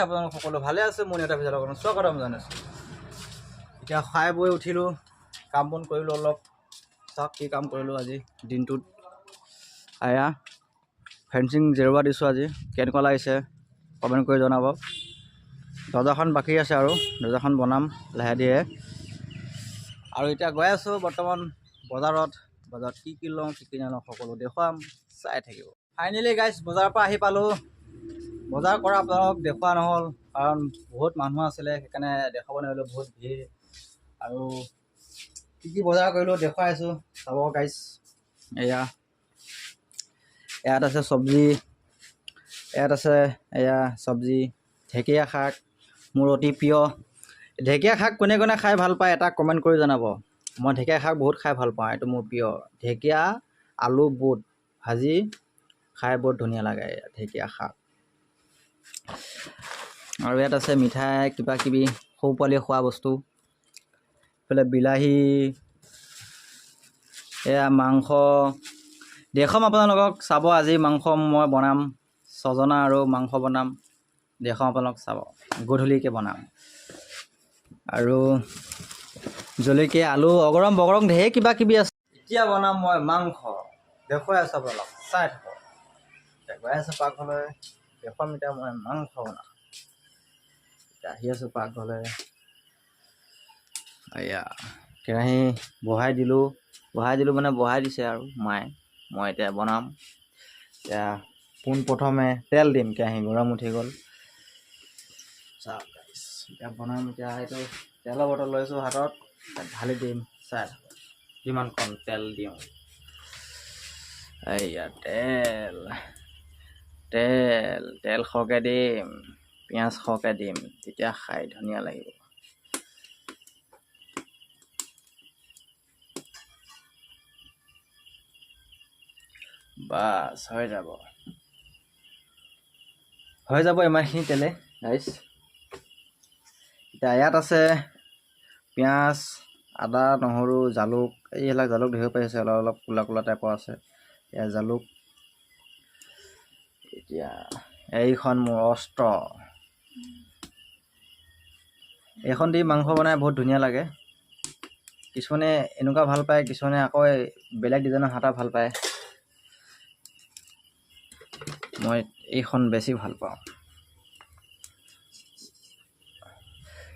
আপোনালোক সকলো ভালে আছে মোৰ এটা ভিডিঅ' লগত স্বাগতম জনাইছোঁ। এতিয়া খাই বৈ উঠিলোঁ, কাম বন কৰিলোঁ অলপ। চাওক কি কাম কৰিলোঁ আজি দিনটোত। এয়া ফেঞ্চিং জেৰুৱা দিছোঁ আজি, কেনেকুৱা লাগিছে কমেণ্ট কৰি জনাব। দৰ্জাখন বাকী আছে আৰু দৰ্জাখন বনাম লাহে ধীৰে। আৰু এতিয়া গৈ আছোঁ বৰ্তমান বজাৰত কি লওঁ কি নলওঁ সকলো দেখুৱাম, চাই থাকিব। ফাইনেলি গাইজ বজাৰৰ পৰা আহি পালোঁ। বজাৰ কৰা আপোনালোক দেখুওৱা নহ'ল কাৰণ বহুত মানুহ আছিলে, সেইকাৰণে দেখাব নোৱাৰিলোঁ, বহুত ভিৰ। আৰু কি বজাৰ কৰিলোঁ দেখুৱাই আছোঁ, চাব গাইজ। ইয়াত আছে চব্জি, ইয়াত আছে এয়া চব্জি ঢেকীয়া শাক, মোৰ অতি প্ৰিয়। ঢেকীয়া শাক কোনে কোনে খাই ভাল পায় এটা কমেণ্ট কৰি জনাব। মই ঢেকীয়া শাক বহুত খাই ভাল পাওঁ, এইটো মোৰ প্ৰিয়। ঢেকীয়া আলু বুট ভাজি খাই বহুত ধুনীয়া লাগে ঢেকীয়া শাক। আৰু ইয়াত আছে মিঠাই কিবা কিবি সৰু পোৱালি খোৱা বস্তু। এইফালে বিলাহী, এয়া মাংস দেখুৱাম আপোনালোকক, চাব। আজি মাংস মই বনাম, ছজনা আৰু মাংস বনাম, দেখুৱাম আপোনালোক চাব। গধূলিকৈ বনাম। আৰু জলকীয়া আলু অগৰম বগৰম ঢেৰ কিবা কিবি আছে। এতিয়া বনাম মই মাংস, দেখুৱাই আছোঁ আপোনালোক, চাই থাকক। এতিয়া গৈ আছোঁ পাকঘৰলৈ, দেখুৱাম এতিয়া মই মাংস বনাম। এতিয়া আহি আছোঁ পাকঘৰলৈ। এয়া কেৰাহী বহাই দিলোঁ মানে বহাই দিছে আৰু মায়ে। মই এতিয়া বনাম। এতিয়া পোনপ্ৰথমে তেল দিম, কেৰাহী গৰম উঠি গ'ল। চাওক এতিয়া বনাম। এতিয়া এইটো তেলৰ বটল লৈছোঁ হাতত, ঢালি দিম, চাই কিমানকণ তেল দিওঁ। এয়া তেল সৰহকৈ দিম, পিঁয়াজ সৰহকৈ দিম, তেতিয়া খাই ধুনীয়া লাগিব। বাছ হৈ যাব ইমানখিনি তেলে গাইছ। এতিয়া ইয়াত আছে পিঁয়াজ, আদা, নহৰু, জালুক। এইবিলাক জালুক ধৰিব পাৰিছে, অলপ অলপ ক'লা ক'লা টাইপৰ আছে। এয়া জালুক। এতিয়া এইখন মোৰ অস্ত্ৰ, এইখন দি মাংস বনাই বহুত ধুনীয়া লাগে। কিছুমানে এনেকুৱা ভাল পায়, কিছুমানে আকৌ বেলেগ ডিজাইনৰ হাতা ভাল পায়। মই এইখন বেছি ভাল পাওঁ।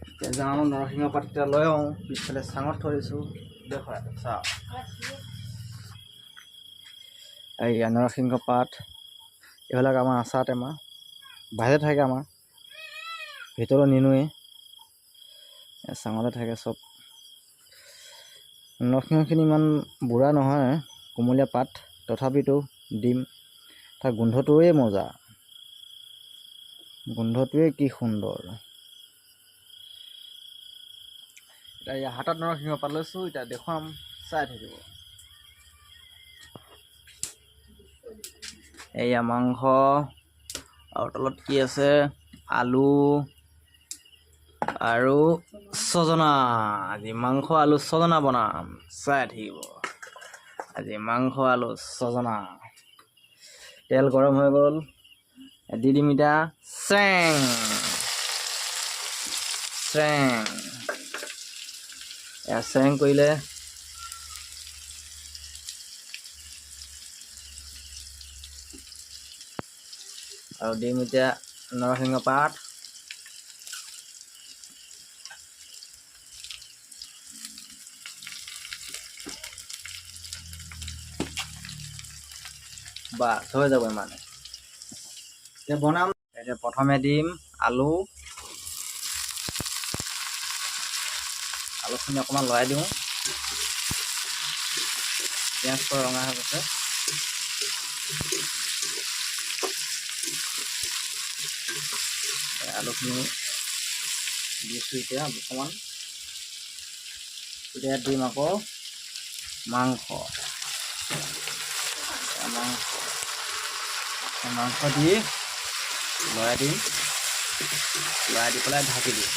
এতিয়া যাওঁ, নৰসিংহ পাত এতিয়া লৈ আহোঁ, পিছফালে চাঙত থৈ দিছোঁ, দেখুৱাই চাওক। এইয়া নৰসিংহ পাত, এইবিলাক আমাৰ আচাৰ টেমা বাহিৰতে থাকে, আমাৰ ভিতৰত নিনোৱেই, চাঙতে থাকে চব। নৰসিংহখিনি ইমান বুঢ়া নহয়, কোমলীয়া পাত, তথাপিতো দিম। তাৰ গোন্ধটোৱে মজা, গোন্ধটোৱে কি সুন্দৰ। এতিয়া হাতত নৰসিংহ পাত লৈছোঁ, এতিয়া দেখুৱাম, চাই থাকিব। এয়া মাংস, আৰু তলত কি আছে, আলু আৰু ছজনা। আজি মাংস আলু ছজনা বনাম, চাই থাকিব। আজি মাংস আলু ছজনা। তেল গৰম হৈ গ'ল, দি দিম এতিয়া চেং। চেং কৰিলে আৰু দিম এতিয়া নৰসিংহ পাত। বাছ হৈ যাব ইমানে। এতিয়া বনাম। এতিয়া প্ৰথমে দিম আলুখিনি অকণমান লৰাই দিওঁ। পিঁয়াজটো ৰঙা হৈ গৈছে। আলুখিনি দিছোঁ এতিয়া অকণমান। এতিয়া দিম আকৌ মাংস দি লৰাই দিম, লৰাই দি পেলাই ঢাকি দিম।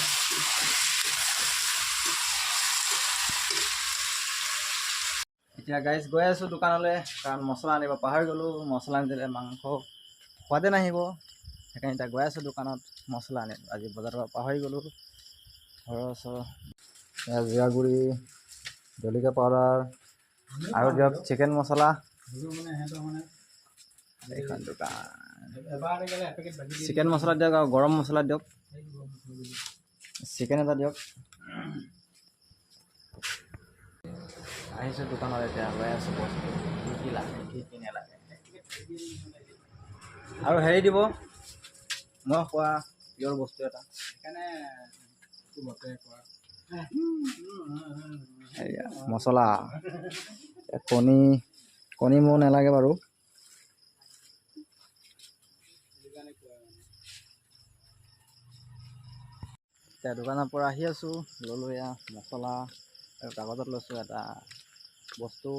এতিয়া গাইজ গৈ আছোঁ দোকানলৈ, কাৰণ মছলা আনিব পাহৰি গ'লোঁ। মছলা আনিলে মাংস সোৱাদে নাহিব। সেইকাৰণে এতিয়া গৈ আছোঁ দোকানত মছলা আনিম। আজি বজাৰৰ পৰা পাহৰি গ'লোঁ। ঘৰৰ ওচৰৰ জিৰা গুড়ি, জলকীয়া পাউডাৰ আৰু দিয়ক চিকেন মছলা। এইখন দোকান চিকেন মছলা দিয়ক আৰু গৰম মছলা দিয়ক। চিকেন এটা দিয়ক। আহিছোঁ দোকানত এতিয়া লৈ আছোঁ বস্তু কি কি লাগে কি কি নালাগে। আৰু হেৰি দিব মই খোৱা পিয়ৰ বস্তু এটা সেইকাৰণে মছলা কণী মোৰ নালাগে বাৰু। এতিয়া দোকানৰ পৰা আহি আছোঁ ল'লোঁ এয়া মছলা আৰু কাগজত লৈছোঁ এটা বস্তু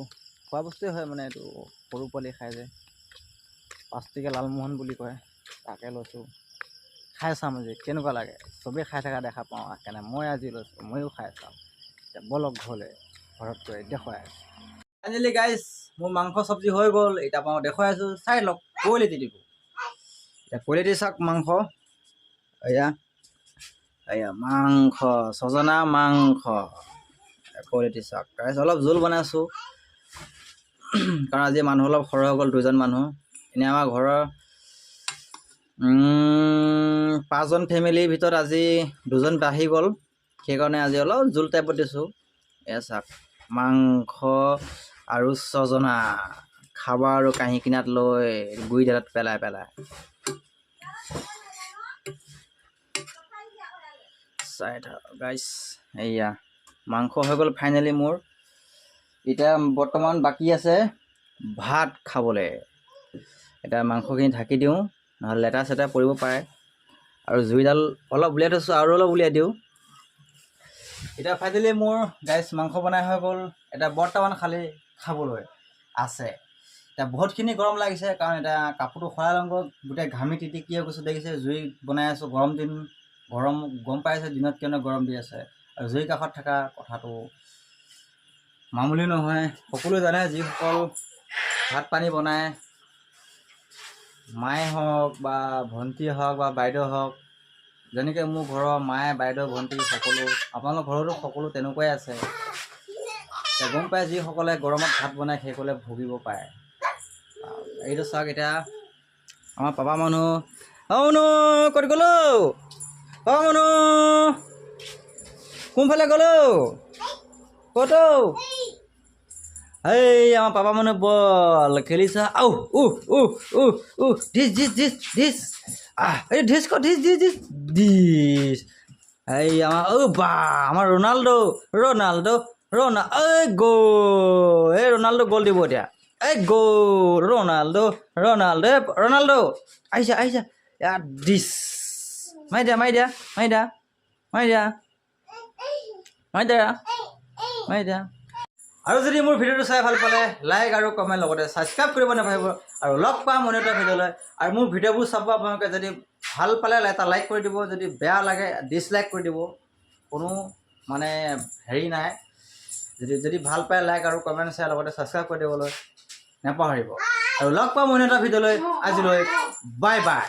খোৱা বস্তুৱে হয় মানে এইটো সৰু পোৱালি খাই যে 5 টকীয়া লালমোহন বুলি কয় তাকে লৈছোঁ। খাই চাম আজি কেনেকুৱা লাগে। চবেই খাই থকা দেখা পাওঁ সেইকাৰণে মই আজি লৈছোঁ ময়ো খাই চাম। এতিয়া বলক ঘৰত গৈ দেখুৱাই আছোঁ। ফাইনেলি গাইজ মোৰ মাংস চব্জি হৈ গ'ল। এতিয়া মই দেখুৱাই আছোঁ চাই লওক। কোৱালিটি দিব এতিয়া কোৱালিটি চাওক মাংস এয়া মাংস ছজনা মাংস কোৱালিটি চাওক গাইজ। অলপ জোল বনাইছোঁ কাৰণ আজি মানুহ অলপ সৰহ হৈ গ'ল 2জন মানুহ। এনেই আমাৰ ঘৰৰ 5জন ফেমিলিৰ ভিতৰত আজি 2জন বাঢ়ি গ'ল সেইকাৰণে আজি অলপ জোল টাইপত দিছোঁ। এয়া চাওক মাংস আৰু ছজনা খাব আৰু কাঁহী কিনাত লৈ গুৰিডালত পেলাই চাই থাক গাইছ। এয়া মাংস হৈ গ'ল ফাইনেলি মোৰ। এতিয়া বৰ্তমান বাকী আছে ভাত খাবলৈ। এতিয়া মাংসখিনি ঢাকি দিওঁ নহ'লে লেতেৰা চেতেৰা পৰিব পাৰে। আৰু জুইডাল অলপ উলিয়াই থৈছোঁ আৰু অলপ উলিয়াই দিওঁ। এতিয়া ফাইনেলি মোৰ গাইছ মাংস বনাই হৈ গ'ল। এতিয়া বৰ্তমান খালি খাবলৈ আছে। এতিয়া বহুতখিনি গৰম লাগিছে কাৰণ এতিয়া কাপোৰটো সৰাই লওঁ গোটেই ঘামি তিতিকি হৈ গৈছোঁ দেখিছে। জুই বনাই আছোঁ গৰম দিন গম পাইছে দিনত কেনে গৰম দি আছে। আৰু জুইৰ কাষত থকা কথাটো মামুলি নহয়। সকলোৱে জানে যিসকল ভাত পানী বনায় মায়ে হওক বা ভণ্টি হওক বা বাইদেউ হওক যেনেকৈ মোৰ ঘৰৰ মায়ে বাইদেউ ভণ্টি সকলো আপোনালোকৰ ঘৰতো সকলো তেনেকুৱাই আছে। গম পায় যিসকলে গৰমত ভাত বনায় সেইসকলে ভুগিব পাৰে। এইটো চাওক এতিয়া আমাৰ পাপা মানুহ মনো ক'ত গ'লো মনো কোনফালে গ'লো ক'ত এই আমাৰ পাপা মানুহ বল খেলিছা ধিচ এই ধিচ ক'ত ধিচ এই আমাৰ বা আমাৰ ৰণাল্ডো এই ৰণাল্ডো গ'ল দিব এতিয়া। এই গ'ল ৰণাল্ডো আহিছা ইয়াত ডিছ মাৰি দিয়া। আৰু যদি মোৰ ভিডিঅ'টো চাই ভাল পালে লাইক আৰু কমেণ্ট লগতে ছাবস্ক্ৰাইব কৰিব নাপাহৰিব। আৰু লগ পাম অন্য এটা ভিডিঅ'লৈ। আৰু মোৰ ভিডিঅ'বোৰ চাব আপোনালোকে যদি ভাল পালে এটা লাইক কৰি দিব, যদি বেয়া লাগে ডিছলাইক কৰি দিব। কোনো মানে হেৰি নাই। যদি ভাল পায় লাইক আৰু কমেণ্ট শ্বেয়াৰ লগতে ছাবস্ক্ৰাইব কৰি দিবলৈ নাপাহৰিব। আৰু লগ পাম অন্য এটা ভিডিঅ'লৈ। আজিলৈ বাই বাই।